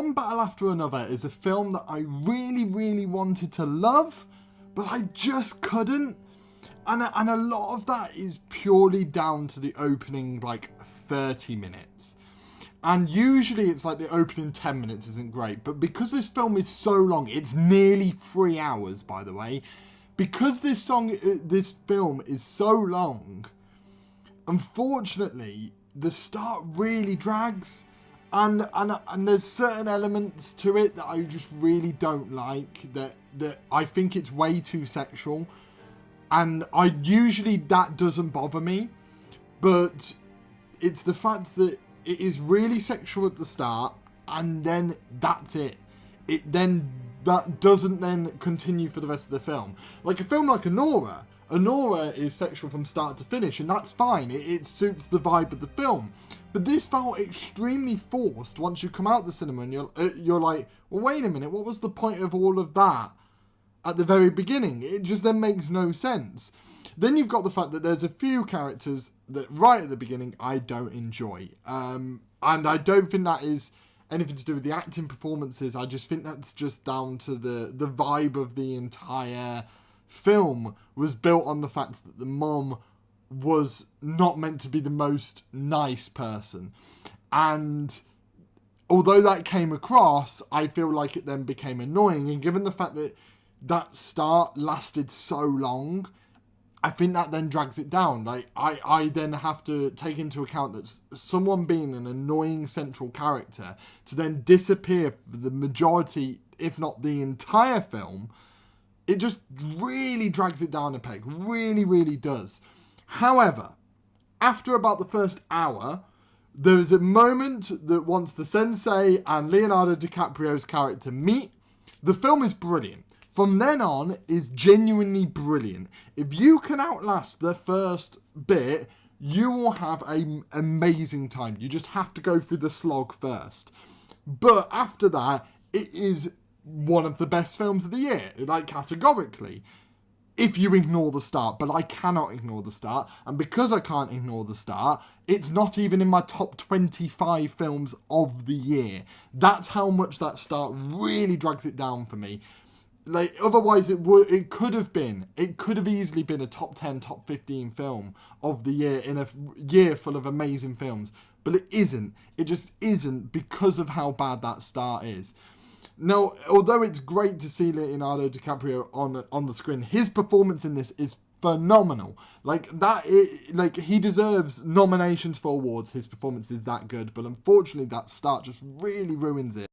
One Battle After Another is a film that I really, really wanted to love, but I just couldn't. And a lot of that is purely down to the opening, 30 minutes. And usually it's like the opening 10 minutes isn't great, but because this film is so long, it's nearly 3 hours, by the way. Because this film is so long, unfortunately, the start really drags. And there's certain elements to it that I just really don't like, that I think it's way too sexual. And that doesn't bother me, but it's the fact that it is really sexual at the start, and then that's it. That doesn't then continue for the rest of the film. Like a film like Anora is sexual from start to finish, and that's fine. It suits the vibe of the film. But this felt extremely forced once you come out the cinema and you're like, well, wait a minute, what was the point of all of that at the very beginning? It just then makes no sense. Then you've got the fact that there's a few characters that right at the beginning I don't enjoy. And I don't think that is anything to do with the acting performances. I just think that's just down to the vibe of the entire film was built on the fact that the mom was not meant to be the most nice person. And although that came across, I feel like it then became annoying. And given the fact that that start lasted so long, I think that then drags it down. Like I then have to take into account that someone being an annoying central character to then disappear for the majority, if not the entire film, it just really drags it down a peg. Really, really does. However, after about the first hour, there is a moment that once the sensei and Leonardo DiCaprio's character meet, the film is brilliant. From then on is genuinely brilliant. If you can outlast the first bit, you will have an amazing time. You just have to go through the slog first. But after that, it is one of the best films of the year, categorically. If you ignore the start, but I cannot ignore the start, and because I can't ignore the start, it's not even in my top 25 films of the year. That's how much that start really drags it down for me. Otherwise it could have easily been a top 10, top 15 film of the year in a year full of amazing films, but it isn't. It just isn't because of how bad that start is. Now, although it's great to see Leonardo DiCaprio on the screen, his performance in this is phenomenal. He deserves nominations for awards. His performance is that good, but unfortunately that start just really ruins it.